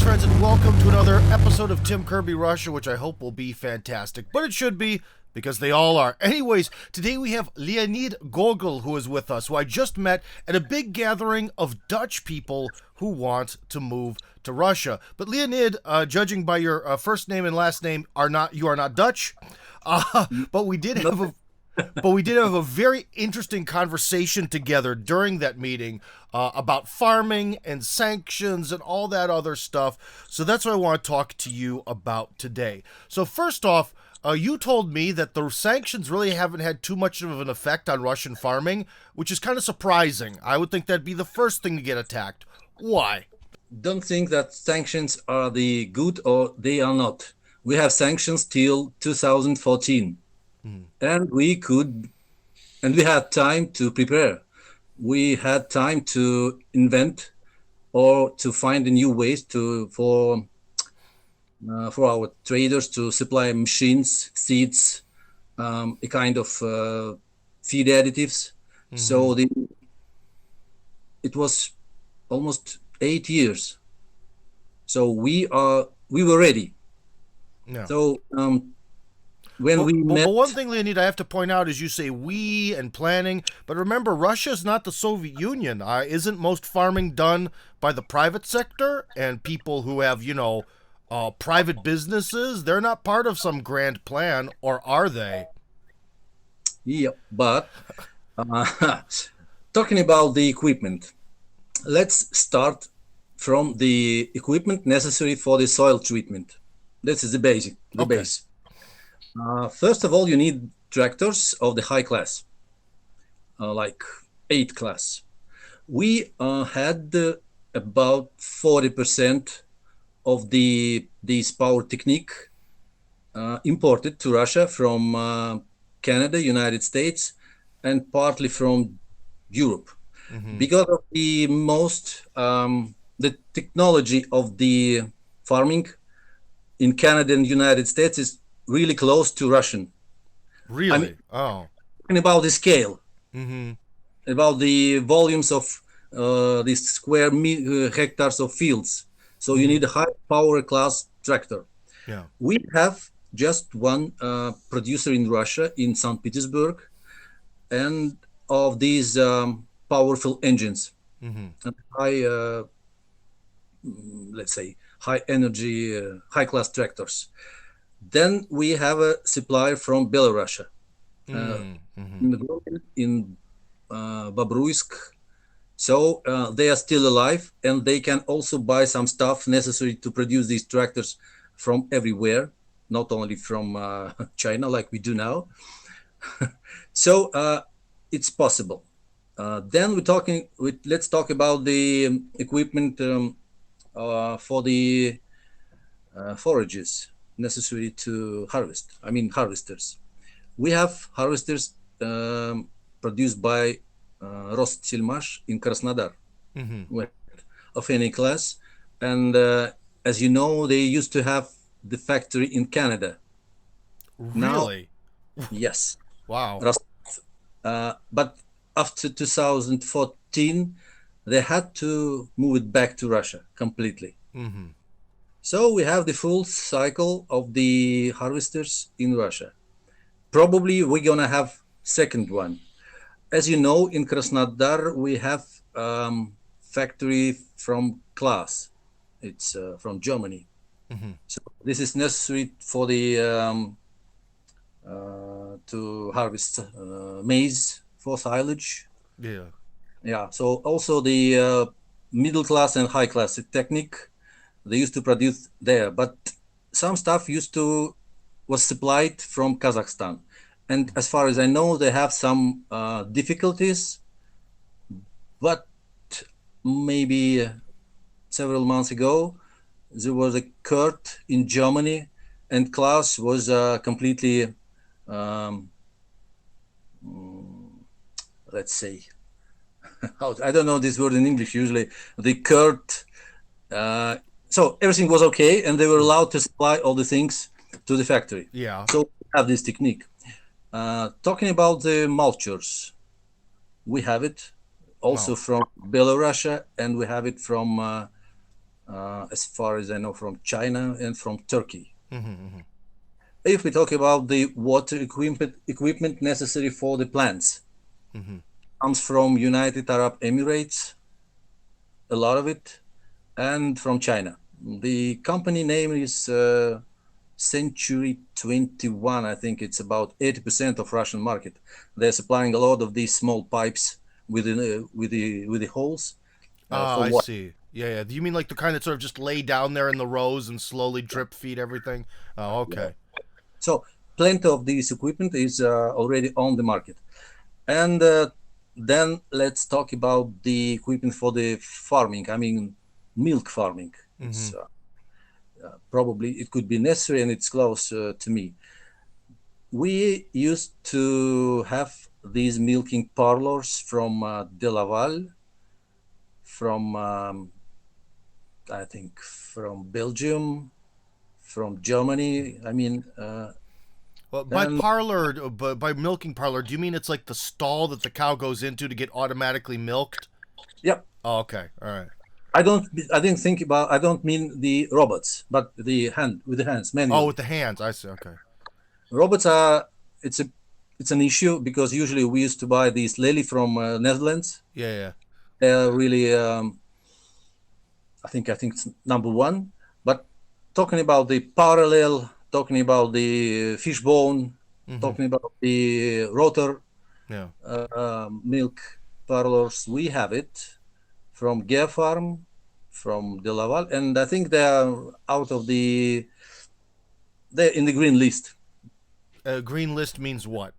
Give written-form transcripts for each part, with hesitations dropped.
friends, and welcome to another episode of Kirby Russia, which I hope will be fantastic. But it should be, because they all are. Anyways, today we have Leonid Gogol, who is with us, who I just met at a big gathering of Dutch people who want to move to Russia. But Leonid, judging by your first name and last name, you are not Dutch. But we did have a very interesting conversation together during that meeting about farming and sanctions and all that other stuff. So that's what I want to talk to you about today. So first off, you told me that the sanctions really haven't had too much of an effect on Russian farming, which is kind of surprising. I would think that'd be the first thing to get attacked. Why? Don't think that sanctions are the good or they are not. We have sanctions till 2014. And we had time to prepare. We had time to invent or to find new ways for our traders to supply machines, seeds, a kind of feed additives. So it was almost 8 years. So we were ready. Yeah. So when we met. But one thing, Leonid, I have to point out is you say we and planning, but remember, Russia is not the Soviet Union. Isn't most farming done by the private sector and people who have, private businesses? They're not part of some grand plan, or are they? Yeah, but talking about the equipment, let's start from the equipment necessary for the soil treatment. This is the base. First of all, you need tractors of the high class, like 8 class. We had about 40% of this power technique imported to Russia from Canada, United States, and partly from Europe. Because of the technology of the farming in Canada and United States is really close to Russian. Really? Talking about the scale, about the volumes of these square hectares of fields. So you need a high power class tractor. Yeah. We have just one producer in Russia, in St. Petersburg, and of these powerful engines, and high, let's say, high energy, high class tractors. Then we have a supplier from Belarus, in Bobruisk. So they are still alive, and they can also buy some stuff necessary to produce these tractors from everywhere, not only from China like we do now. So it's possible. Then let's talk about the equipment for the forages necessary to harvest. I mean harvesters. We have harvesters produced by Rosselmash in Krasnodar, of any class. And as you know, they used to have the factory in Canada. Really? Now, yes. Wow. But after 2014, they had to move it back to Russia completely. So we have the full cycle of the harvesters in Russia. Probably we're gonna have second one. As you know, in Krasnodar we have factory from Klaas. It's from Germany. So this is necessary for the to harvest maize for silage. Yeah. So also the middle class and high class technique they used to produce there, but some stuff was supplied from Kazakhstan. And as far as I know, they have some difficulties, but maybe several months ago, there was a court in Germany, and Klaus was completely, let's say, I don't know this word in English usually, the court, so everything was okay, and they were allowed to supply all the things to the factory. Yeah. So we have this technique. Talking about the mulchers, we have it also from Belarus, and we have it from as far as I know, from China and from Turkey. Mm-hmm. If we talk about the water equipment necessary for the plants, Mm-hmm. comes from United Arab Emirates, a lot of it, and from China. The company name is Century 21. I think it's about 80% of Russian market. They're supplying a lot of these small pipes with the holes Ah, for I water. see. Yeah, yeah. Do you mean like the kind that sort of just lay down there in the rows and slowly drip feed everything? Oh, okay. So plenty of this equipment is already on the market. And then let's talk about the equipment for the farming. I mean, milk farming. Mm-hmm. It's probably it could be necessary, and it's close to me. We used to have these milking parlors from Delaval, from I think from Belgium, from Germany. I mean, Well, by and parlor, but by milking parlor, do you mean it's like the stall that the cow goes into to get automatically milked? yeah, Oh, okay. All right. I didn't think about. I don't mean the robots, but the hand with the hands Oh, with manually. the hands. I see. Okay. Robots are it's a it's an issue because usually we used to buy these Lely from Netherlands. Yeah, yeah. They're really I think it's number one. But talking about the parallel, talking about the fishbone, Mm-hmm. talking about the rotor Yeah. milk parlors, we have it from Gear Farm, from De Laval, and I think they are out of they're in the green list. Green list means what?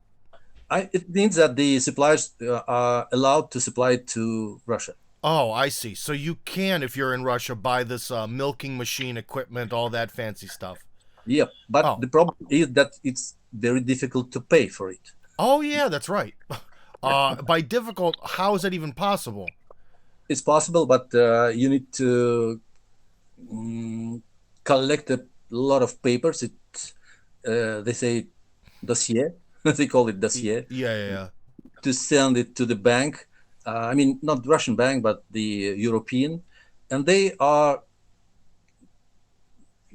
It means that the suppliers are allowed to supply to Russia. Oh, I see. So you can, if you're in Russia, buy this milking machine equipment, all that fancy stuff. Yeah, but Oh. the problem is that it's very difficult to pay for it. Oh, yeah, that's right. By difficult, how is that even possible? It's possible, but you need to mm, collect a lot of papers. They say dossier. They call it dossier Yeah, yeah, yeah. to send it to the bank. I mean, not Russian bank, but the European, and they are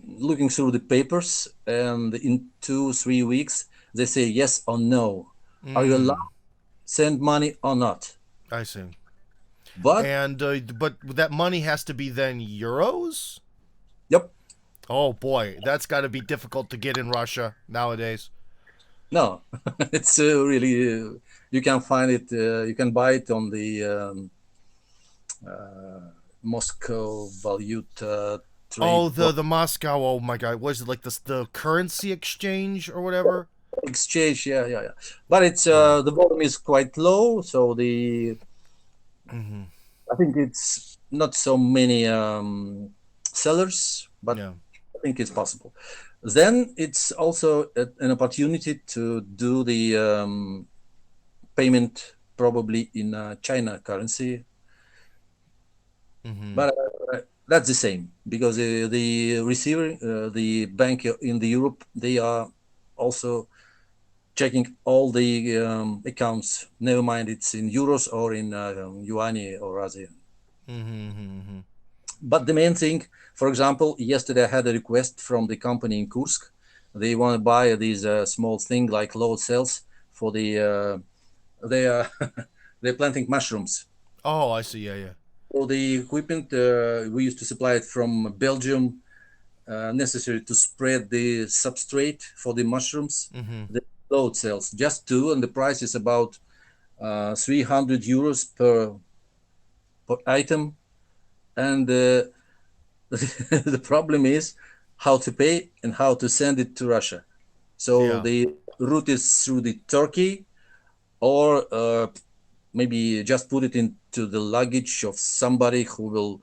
looking through the papers. And in 2 3 weeks, they say yes or no. Are you allowed Mm, to send money or not? I see. But And but that money has to be then euros. yep, Oh boy, that's got to be difficult to get in Russia nowadays. no, it's really you can find it. You can buy it on the Moscow valuta Oh, trade the Moscow. Oh my God, was it like the currency exchange or whatever? exchange. Yeah, yeah, yeah. But it's Yeah. the volume is quite low, so the Mm-hmm. I think it's not so many sellers, but Yeah. I think it's possible. Then it's also an opportunity to do the payment probably in China currency, Mm-hmm. but that's the same because the receiver, the bank in the Europe, they are also checking all the accounts. Never mind, it's in euros or in yuan or ASEAN. Mm-hmm. Mm-hmm. But the main thing, for example, yesterday I had a request from the company in Kursk. They want to buy these small thing like load cells for they are they're planting mushrooms. Oh, I see. Yeah, yeah. So the equipment we used to supply it from Belgium, necessary to spread the substrate for the mushrooms. Mm-hmm. The load cells, just two, and the price is about 300 euros per item. And the problem is how to pay and how to send it to Russia. So Yeah. the route is through the Turkey, or maybe just put it into the luggage of somebody who will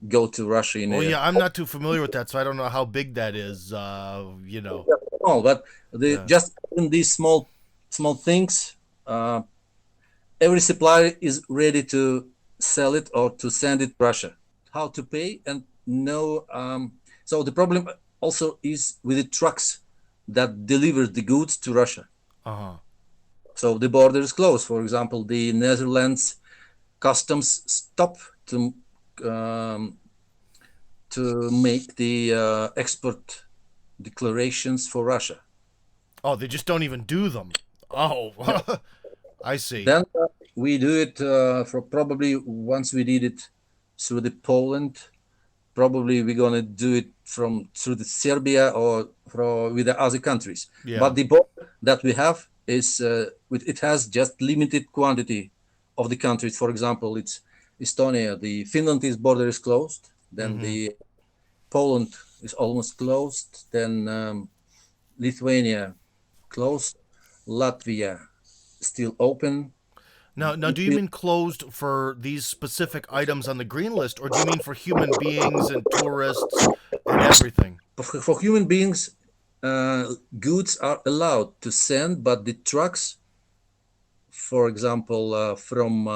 go to Russia in Oh, a yeah. I'm not too familiar with that, so I don't know how big that is. You know. small, but Yeah. just in these small things, uh, every supplier is ready to sell it or to send it to Russia. How to pay and no. So the problem also is with the trucks that deliver the goods to Russia. Uh huh. So the border is closed. For example, the Netherlands customs stop to to make the export declarations for Russia. Oh, they just don't even do them. Oh, Yeah. I see. Then we do it for probably once we did it through the Poland. Probably we're gonna do it through the Serbia or with the other countries. Yeah. But the border that we have is it has just limited quantity of the countries. For example, it's Estonia. The Finland's border is closed. Then the Poland is almost closed. Then Lithuania closed. Latvia still open. Now, do you mean closed for these specific items on the green list, or do you mean for human beings and tourists and everything? For human beings, goods are allowed to send, but the trucks, for example, from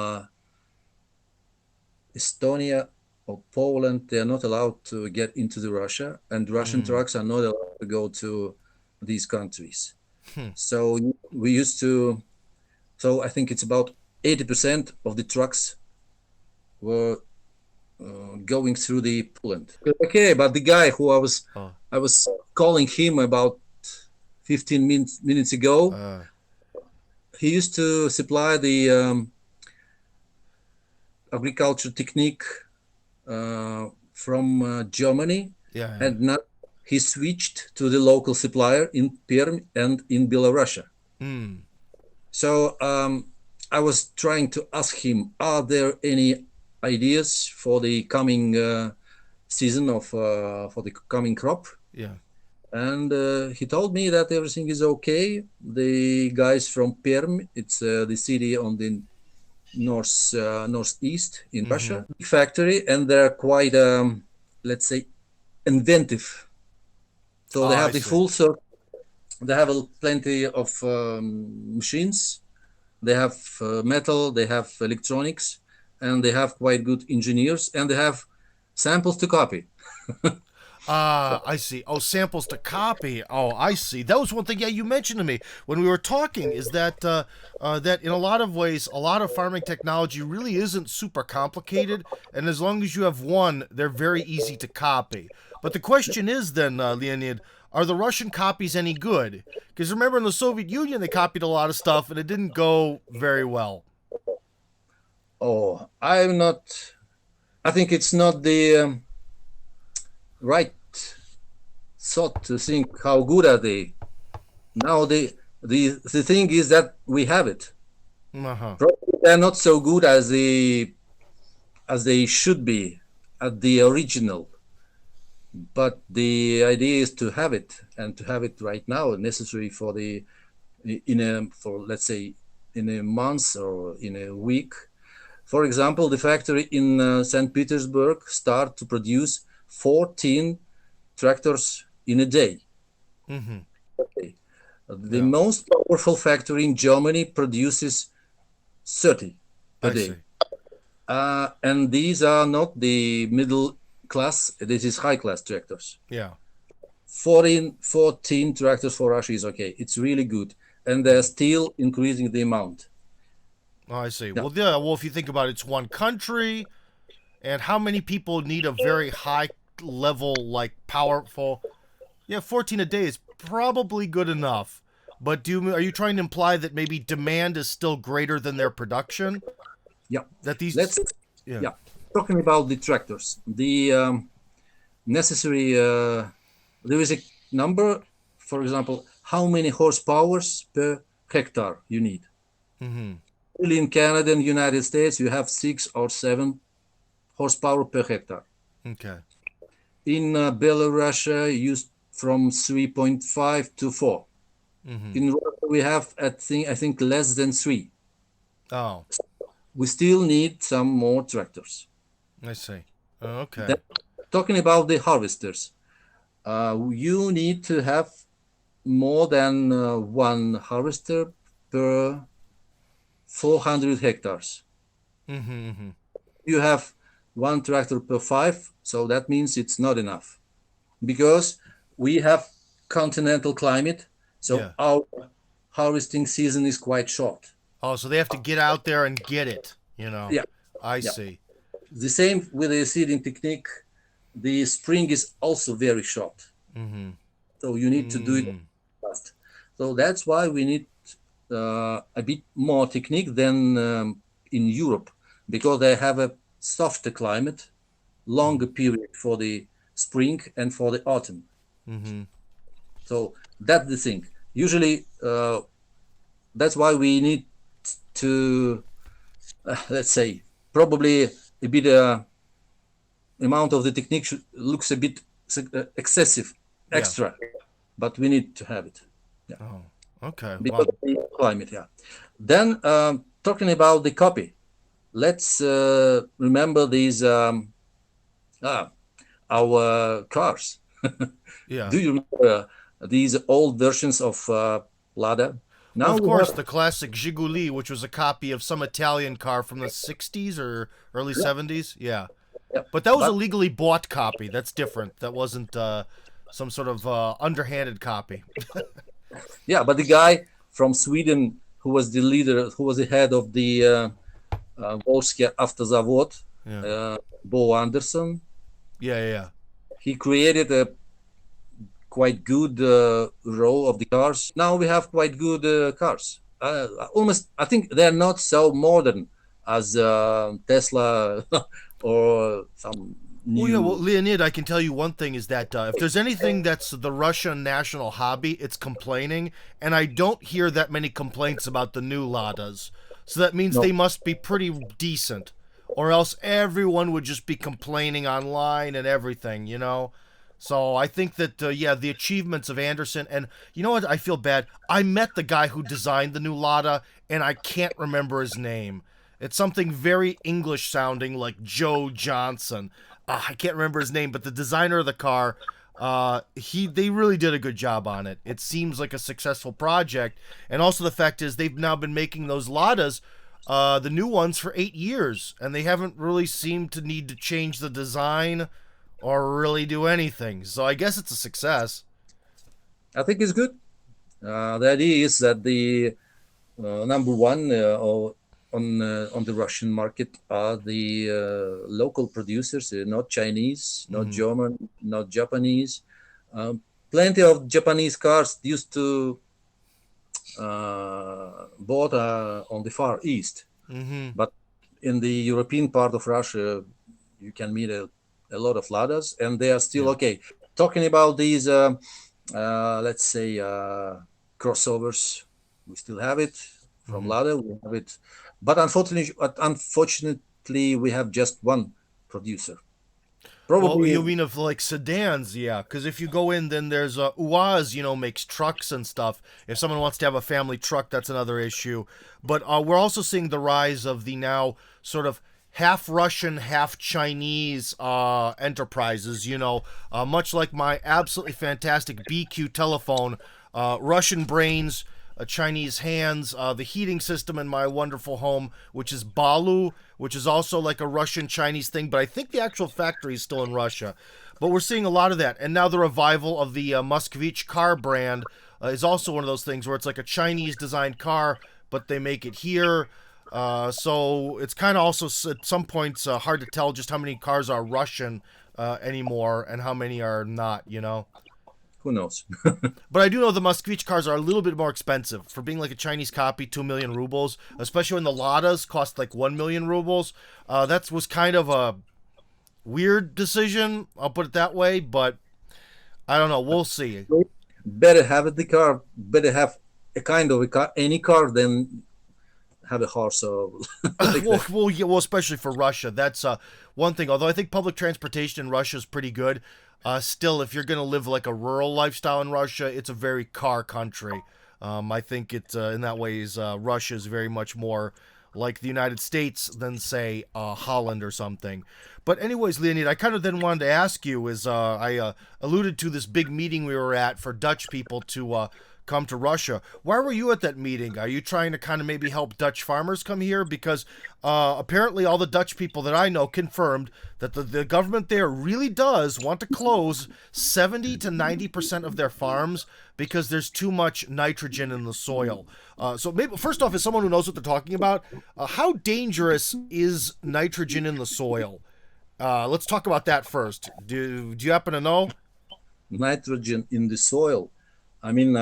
Estonia or Poland, they are not allowed to get into the Russia, and Russian trucks are not allowed to go to these countries. So we used to. So I think it's about 80% of the trucks were going through the Poland. Okay, but the guy who I was calling him about 15 minutes ago, he used to supply the agriculture technique from Germany, and now he switched to the local supplier in Perm and in Belarus. So I was trying to ask him, are there any ideas for the coming season for the coming crop? Yeah. And he told me that everything is okay. The guys from Perm, it's the city on the northeast in Russia, big factory, and they're quite, let's say, inventive. So they have the full circle. They have plenty of machines. They have metal. They have electronics, and they have quite good engineers. And they have samples to copy. I see. Oh, samples to copy. Oh, I see. That was one thing. Yeah, you mentioned to me when we were talking is that that in a lot of ways, a lot of farming technology really isn't super complicated, and as long as you have one, they're very easy to copy. But the question is then, Leonid, are the Russian copies any good? Because remember in the Soviet Union, they copied a lot of stuff, and it didn't go very well. Oh, I'm not. I think it's not the right thought to think how good are they. Now the thing is that we have it. Probably they're not so good as they should be at the original. But the idea is to have it, and to have it right now, necessary for let's say in a month or in a week. For example, the factory in St. Petersburg start to produce 14 tractors in a day. Okay. The most powerful factory in Germany produces 30 a day. And these are not the middle class, this is high class tractors. 14 tractors for Russia is okay. It's really good. And they're still increasing the amount. Oh, I see. Yeah. Well, if you think about it, it's one country, and how many people need a very high level, like powerful? 14 a day is probably good enough. But are you trying to imply that maybe demand is still greater than their production? Yeah. That these. Talking about the tractors, the necessary, there is a number, for example, how many horsepowers per hectare you need. Really in Canada and United States, you have 6 or 7 horsepower per hectare. Okay. In Belarus, used from 3.5 to 4. In Russia, we have, I think, less than 3. Oh. We still need some more tractors. I see. Okay. Then, talking about the harvesters, you need to have more than one harvester per 400 hectares. You have one tractor per 5, so that means it's not enough. Because we have continental climate, so our harvesting season is quite short. Oh, so they have to get out there and get it, Yeah. I see. The same with the seeding technique. the spring is also very short. Mm-hmm. So you need to do it fast. So that's why we need a bit more technique than in Europe, because they have a softer climate, longer period for the spring and for the autumn. Mm-hmm. So that's the thing. Usually, that's why we need to, let's say, probably a bit amount of the technique looks a bit excessive, Yeah. extra, but we need to have it. Yeah. Oh, okay. Because Wow. of the climate. Yeah. Then talking about the copy, let's remember these our cars. Yeah. Do you remember these old versions of Lada? Well, Now of we course, have the classic Giguli, which was a copy of some Italian car from the 60s or early yeah, 70s. Yeah. yeah. But that was a But legally bought copy. That's different. That wasn't some sort of underhanded copy. yeah, but the guy from Sweden who was the leader, who was the head of the Volskia Автозавод, Yeah. Bo Anderson, Yeah, yeah. he created a quite good row of the cars. Now we have quite good cars. Almost, I think they're not so modern as Tesla or some Well, yeah, well, new. Leonid, I can tell you one thing is that if there's anything that's the Russian national hobby, it's complaining, and I don't hear that many complaints about the new Ladas. So that means No, they must be pretty decent, or else everyone would just be complaining online and everything, you know? So I think that, yeah, the achievements of Anderson, and you know what, I feel bad. I met the guy who designed the new Lada, and I can't remember his name. It's something very English sounding, like Joe Johnson. I can't remember his name, but the designer of the car, they really did a good job on it. It seems like a successful project, and also the fact is they've now been making those Ladas, the new ones, for 8 years, and they haven't really seemed to need to change the design or really do anything. So I guess it's a success. I think it's good. The idea is that the number one on the Russian market are the local producers, not Chinese, not Mm-hmm. German, not Japanese. Plenty of Japanese cars used to bought on the Far East, Mm-hmm. but in the European part of Russia, you can meet a lot of Ladas, and they are still Yeah. okay. Talking about these, let's say, crossovers, we still have it from Mm-hmm. Lada. We have it, but unfortunately, we have just one producer. Well, you Probably mean of like sedans, yeah? Because if you go in, then there's UAZ, makes trucks and stuff. If someone wants to have a family truck, that's another issue. But we're also seeing the rise of the now sort of half Russian, half Chinese enterprises. Much like my absolutely fantastic BQ telephone, Russian brains, Chinese hands, the heating system in my wonderful home, which is Balu, which is also like a Russian Chinese thing, but I think the actual factory is still in Russia. But we're seeing a lot of that. And now the revival of the Moskvich car brand is also one of those things where it's like a Chinese designed car, but they make it here. So it's kind of also at some points hard to tell just how many cars are Russian anymore and how many are not. who knows? But I do know the Moskvich cars are a little bit more expensive for being like a Chinese copy. 2 million rubles, especially when the Ladas cost like 1 million rubles. That was kind of a weird decision. I'll put it that way, but I don't know. We'll see. Better have the car. Better have a kind of a car, any car, than have a horse or like well, that. yeah, well, especially for Russia, that's one thing. Although I think public transportation in Russia is pretty good. Still, if you're gonna live like a rural lifestyle in Russia, it's a very car country. I think it in that ways Russia is very much more like the United States than say Holland or something. But anyways, Leonid, I kind of then wanted to ask you is I alluded to this big meeting we were at for Dutch people to come to Russia. Why were you at that meeting? Are you trying to kind of maybe help Dutch farmers come here? Because apparently all the Dutch people that I know confirmed that the government there really does want to close 70 to 90% of their farms because there's too much nitrogen in the soil. So maybe first off, as someone who knows what they're talking about, how dangerous is nitrogen in the soil? Let's talk about that first. Do you happen to know? Nitrogen in the soil. I mean,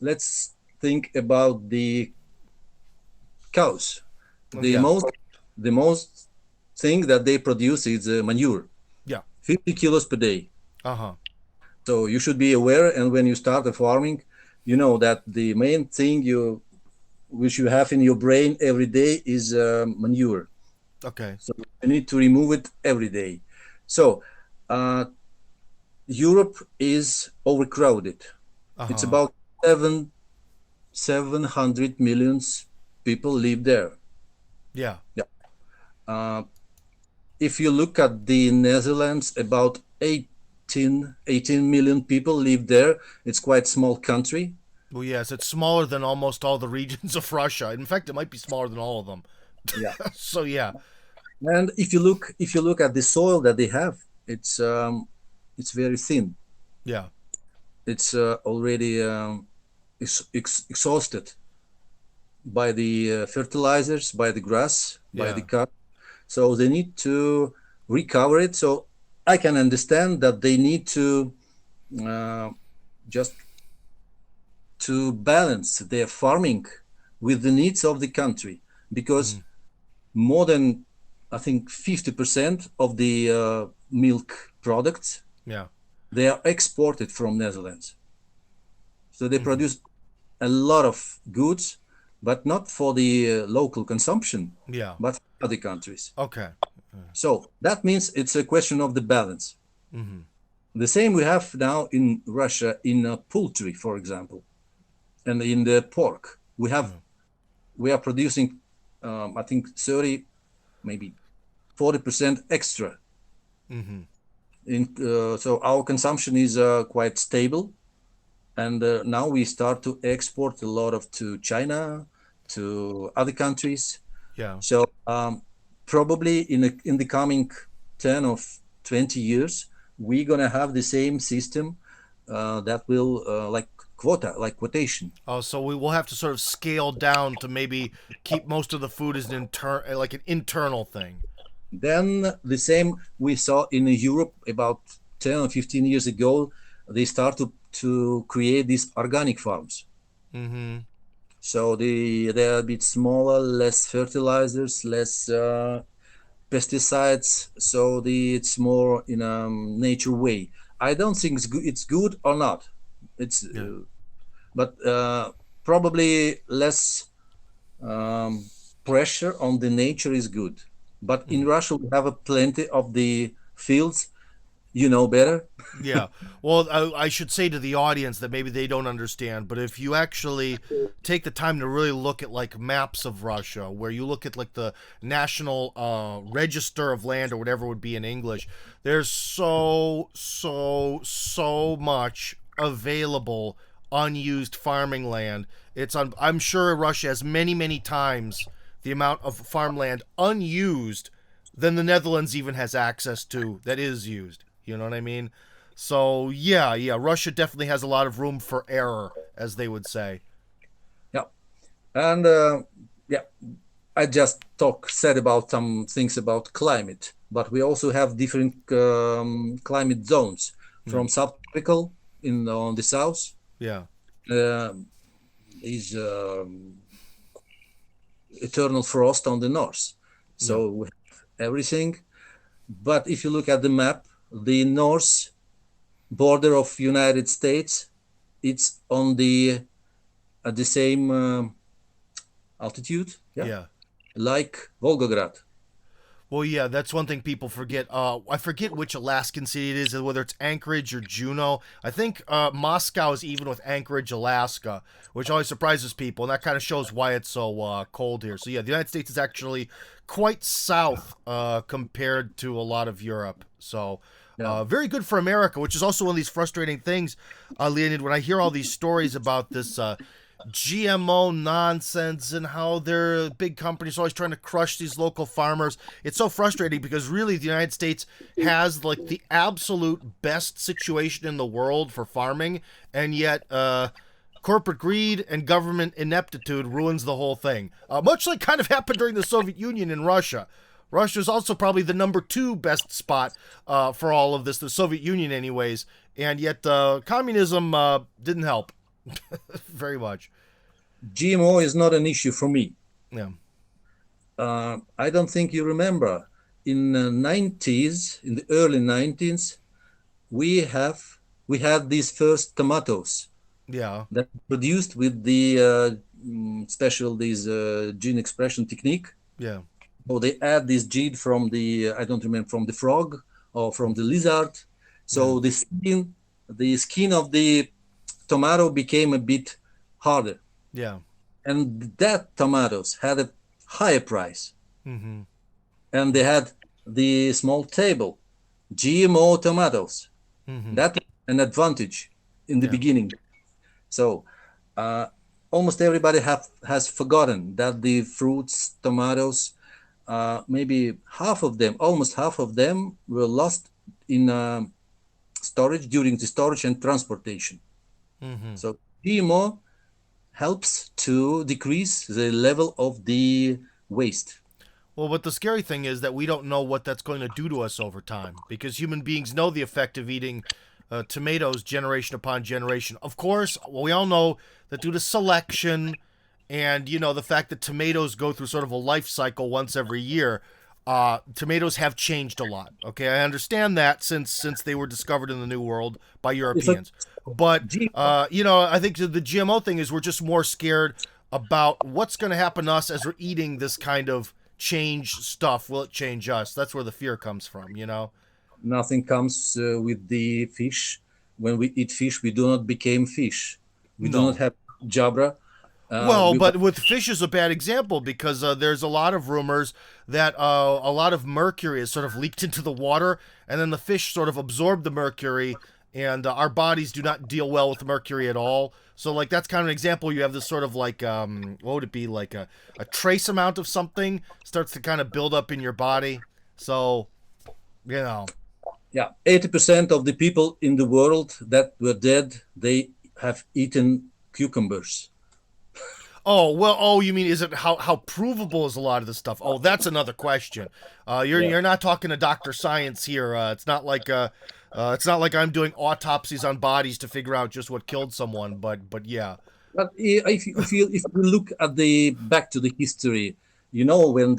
let's think about the cows. The Yeah. most the most thing that they produce is manure, Yeah. 50 kilos per day. Uh-huh. So you should be aware, and when you start a farming, you know that the main thing you which you have in your brain every day is manure. Okay. So you need to remove it every day. So uh, Europe is overcrowded. It's Uh-huh. about 700 millions people live there. Yeah. Yeah. Uh, if you look at the Netherlands, about 18 million people live there. It's quite small country. Well, yes, it's smaller than almost all the regions of Russia. In fact, it might be smaller than all of them. Yeah. So yeah. And if you look at the soil that they have, it's very thin. Yeah. It's already exhausted by the fertilizers, by the grass, by the Yeah. cut. So they need to recover it. So I can understand that they need to uh, just to balance their farming with the needs of the country, because Mm. more than, I think, 50% of the milk products, Yeah. they are exported from Netherlands. So they Hmm. produce a lot of goods, but not for the local consumption, Yeah. but for other countries. Okay. So that means it's a question of the balance. Mm-hmm. The same we have now in Russia in poultry, for example, and in the pork. We are producing, I think, 30, maybe 40% extra. Mm-hmm. So our consumption is quite stable, and now we start to export a lot of to China, to other countries. Yeah. So probably in the coming 10 or 20 years, we're gonna have the same system that will like quota, like quotation. Oh, so we will have to sort of scale down to maybe keep most of the food as like an internal thing. Then the same we saw in Europe about 10 or 15 years ago. They started to create these organic farms. Mm-hmm. So they're a bit smaller, less fertilizers, less pesticides. So it's more in a nature way. I don't think it's good or not. It's Yeah. but probably less um, pressure on the nature is good. But in Mm-hmm. Russia, we have a plenty of the fields. You know better. Yeah. Well, I should say to the audience that maybe they don't understand, but if you actually take the time to really look at like maps of Russia, where you look at like the national register of land or whatever would be in English, there's so much available unused farming land. I'm sure Russia has many times the amount of farmland unused than the Netherlands even has access to that is used. You know what I mean? So yeah, Russia definitely has a lot of room for error, as they would say. Yeah, and yeah, I just said about some things about climate, but we also have different climate zones, Hmm. from subtropical in on the south Yeah. uh, is eternal frost on the north. Yeah. So we have everything. But if you look at the map, the north border of United States, it's on the at the same altitude, yeah, Yeah. like Volgograd. Well, yeah, that's one thing people forget. I forget which Alaskan city it is, whether it's Anchorage or Juneau. I think Moscow is even with Anchorage, Alaska, which always surprises people, and that kind of shows why it's so cold here. So yeah, the United States is actually quite south compared to a lot of Europe. So Yeah, very good for America, which is also one of these frustrating things, Leonid, when I hear all these stories about this GMO nonsense and how their big companies always trying to crush these local farmers. It's so frustrating because really the United States has like the absolute best situation in the world for farming, and yet corporate greed and government ineptitude ruins the whole thing. Much like kind of happened during the Soviet Union in Russia. Russia's also probably the number 2 best spot for all of this, the Soviet Union, anyways. And yet, communism didn't help very much. GMO is not an issue for me. Yeah. I don't think you remember. In the 90s, in the early 90s, we had these first tomatoes Yeah. that produced with the special gene expression technique. Yeah. So they add this gene from the I don't remember, from the frog or from the lizard. So the skin of the tomato became a bit harder, Yeah. and that tomatoes had a higher price, Mm-hmm. and they had the small table, GMO tomatoes. Mm-hmm. That an advantage in the Yeah. beginning. So almost everybody has forgotten that the fruits, tomatoes, maybe almost half of them were lost in storage during the storage and transportation. Mm-hmm. So GMO helps to decrease the level of the waste. Well, but the scary thing is that we don't know what that's going to do to us over time, because human beings know the effect of eating tomatoes generation upon generation. Of course, we all know that due to selection and, the fact that tomatoes go through sort of a life cycle once every year, tomatoes have changed a lot. Okay, I understand that since they were discovered in the New World by Europeans. But, I think the GMO thing is we're just more scared about what's going to happen to us as we're eating this kind of change stuff. Will it change us? That's where the fear comes from, Nothing comes with the fish. When we eat fish, we do not become fish. We do No. not have jabra. Well, but with fish is a bad example, because there's a lot of rumors that a lot of mercury is sort of leaked into the water, and then the fish sort of absorb the mercury, and our bodies do not deal well with mercury at all. So, like, that's kind of an example. You have this sort of like, what would it be, like a trace amount of something starts to kind of build up in your body. So, Yeah, 80% of the people in the world that were dead, they have eaten cucumbers. Oh, well, you mean, is it how provable is a lot of this stuff? Oh, that's another question. You're not talking to Dr. Science here. It's not like I'm doing autopsies on bodies to figure out just what killed someone, but yeah. But if you look at the back to the history, when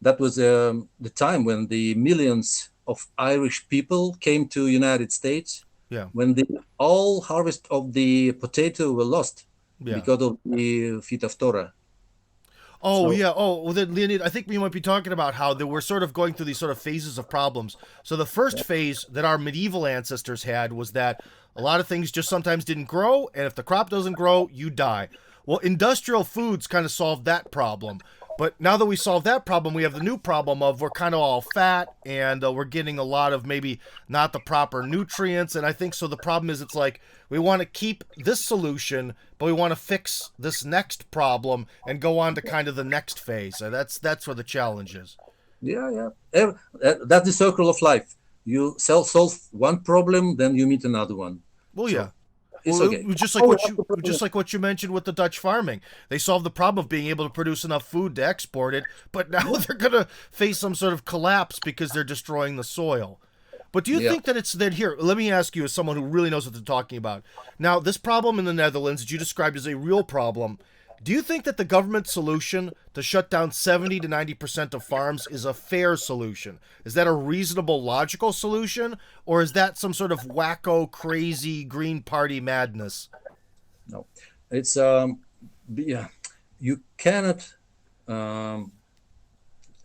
that was the time when the millions of Irish people came to United States, Yeah. when the all harvest of the potato were lost Yeah. because of the phytophthora. Oh, So, yeah. Oh, well, then, Leonid, I think we might be talking about how we're sort of going through these sort of phases of problems. So the first phase that our medieval ancestors had was that a lot of things just sometimes didn't grow, and if the crop doesn't grow, you die. Well, industrial foods kind of solved that problem. But now that we solved that problem, we have the new problem of we're kind of all fat, and we're getting a lot of maybe not the proper nutrients. And I think so the problem is it's like we want to keep this solution, but we want to fix this next problem and go on to kind of the next phase. So that's where the challenge is. yeah. That's the circle of life. You solve one problem, then you meet another one. Well, So yeah. it's Well, okay. just like what you mentioned with the Dutch farming, they solved the problem of being able to produce enough food to export it, but now they're gonna face some sort of collapse because they're destroying the soil. But do you Yeah. think that it's that here? Let me ask you, as someone who really knows what they're talking about. Now, this problem in the Netherlands that you described as a real problem. Do you think that the government solution to shut down 70 to 90% of farms is a fair solution? Is that a reasonable, logical solution? Or is that some sort of wacko, crazy Green Party madness? No, it's yeah. You cannot.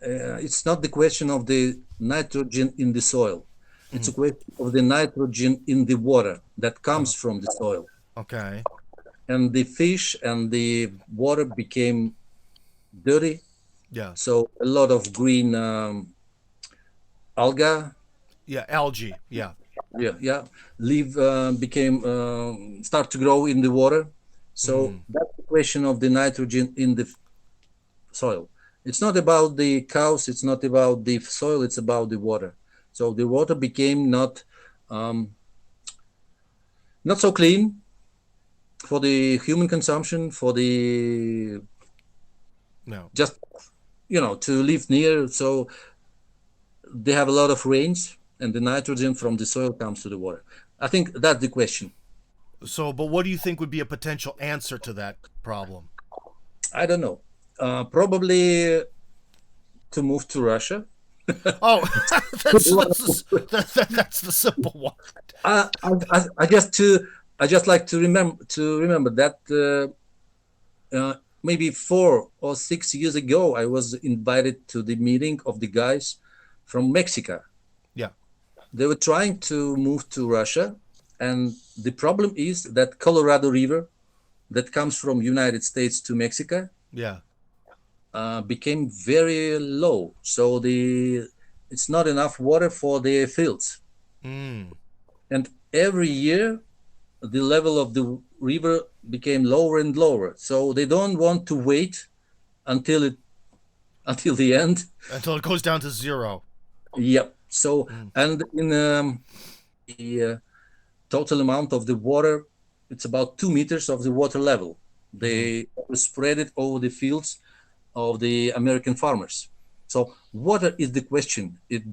It's not the question of the nitrogen in the soil. It's a question of the nitrogen in the water that comes from the soil. Okay. And the fish and the water became dirty. Yeah. So a lot of green alga, Yeah, algae. Yeah. leaf became start to grow in the water. So that's the question of the nitrogen in the soil. It's not about the cows. It's not about the soil. It's about the water. So the water became not so clean for the human consumption. For the No. just to live near. So they have a lot of rains, and the nitrogen from the soil comes to the water. I think that's the question. So, but what do you think would be a potential answer to that problem? I don't know. Probably to move to Russia. Oh, that's the simple one. I just like to remember that maybe 4 or 6 years ago I was invited to the meeting of the guys from Mexico. Yeah, They were trying to move to Russia, and the problem is that Colorado River that comes from United States to Mexico yeah. became very low. So it's not enough water for the fields. Mm. And every year, the level of the river became lower and lower. So they don't want to wait until the end. Until it goes down to zero. Yep. So and in the total amount of the water, it's about 2 meters of the water level. They spread it over the fields of the American farmers. So water is the question. It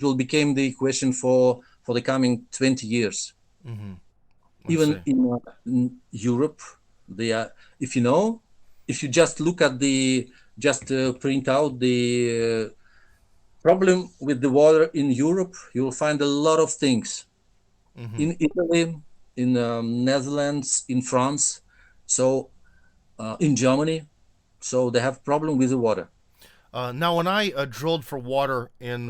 will become the question for the coming 20 years. Even in Europe, they are. If you just look at just print out the problem with the water in Europe, you will find a lot of things in Italy, in Netherlands, in France, so in Germany. So they have problem with the water. Now, when I drilled for water in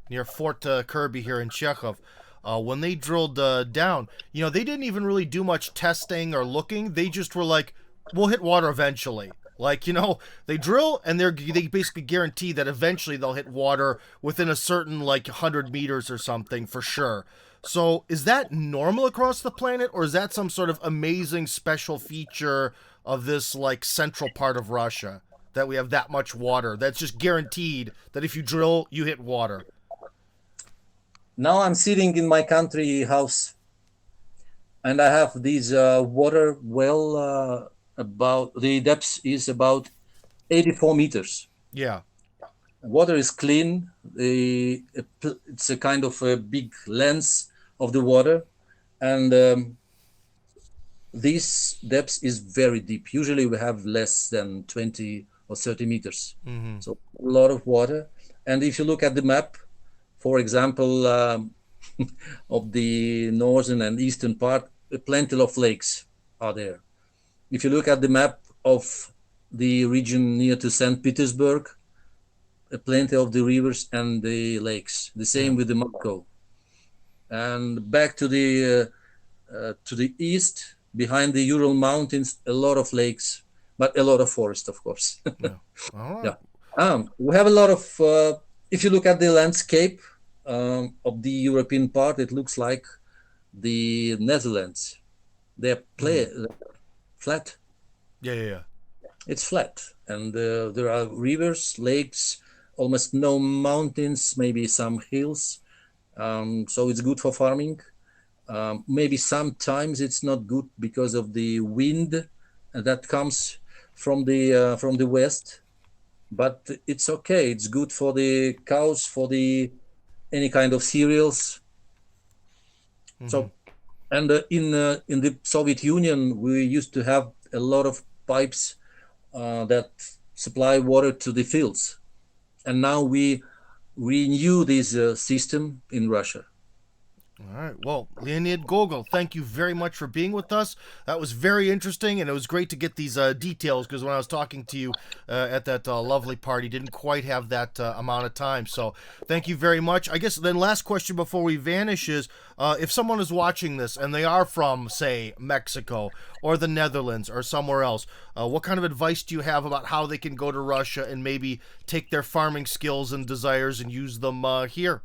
near Fort Kirby here in Chekhov, when they drilled down, they didn't even really do much testing or looking. They just were like, "We'll hit water eventually." Like, they drill and they basically guarantee that eventually they'll hit water within a certain 100 meters or something for sure. So, is that normal across the planet, or is that some sort of amazing special feature of this central part of Russia? That we have that much water. That's just guaranteed that if you drill, you hit water. Now I'm sitting in my country house, and I have this water well. About the depth is about 84 meters. Yeah. Water is clean. It's a kind of a big lens of the water, and this depth is very deep. Usually we have less than 20 or 30 meters. So a lot of water. And if you look at the map, for example, of the northern and eastern part, plenty of lakes are there. If you look at the map of the region near to St. Petersburg, plenty of the rivers and the lakes. The same with the Moscow. And back to the east, behind the Ural Mountains, a lot of lakes, but a lot of forest, of course. Yeah. All right. Yeah. We have a lot of. If you look at the landscape of the European part, it looks like the Netherlands. They're flat. Yeah. It's flat, and there are rivers, lakes, almost no mountains, maybe some hills. So it's good for farming. Maybe sometimes it's not good because of the wind that comes from the west, but it's okay. It's good for the cows, for the any kind of cereals. So, and in the Soviet Union, we used to have a lot of pipes that supply water to the fields, and now we renew this system in Russia. All right. Well, Leonid Gogol, thank you very much for being with us. That was very interesting, and it was great to get these details because when I was talking to you at that lovely party, didn't quite have that amount of time. So thank you very much. I guess then last question before we vanish is if someone is watching this and they are from, say, Mexico or the Netherlands or somewhere else, what kind of advice do you have about how they can go to Russia and maybe take their farming skills and desires and use them here?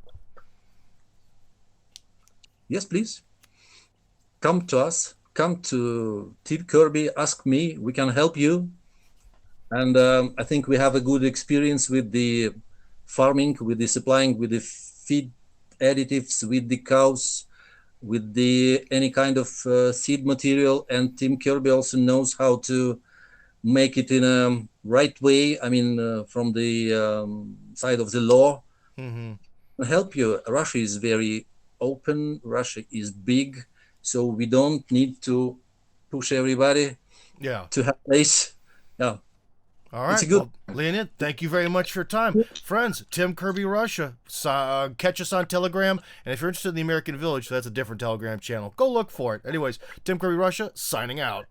Yes, please. Come to us. Come to Team Kirby. Ask me. We can help you. And I think we have a good experience with the farming, with the supplying, with the feed additives, with the cows, with the any kind of seed material. And Team Kirby also knows how to make it in a right way. I mean, from the side of the law, Mm-hmm. help you. Russia is very open. Russia is big, so we don't need to push everybody Yeah. to have place. Yeah, All it's a right. good. Well, Leonid, thank you very much for your time. Friends, Tim Kirby Russia. Catch us on Telegram. And if you're interested in the American Village, that's a different Telegram channel. Go look for it. Anyways, Tim Kirby Russia, signing out.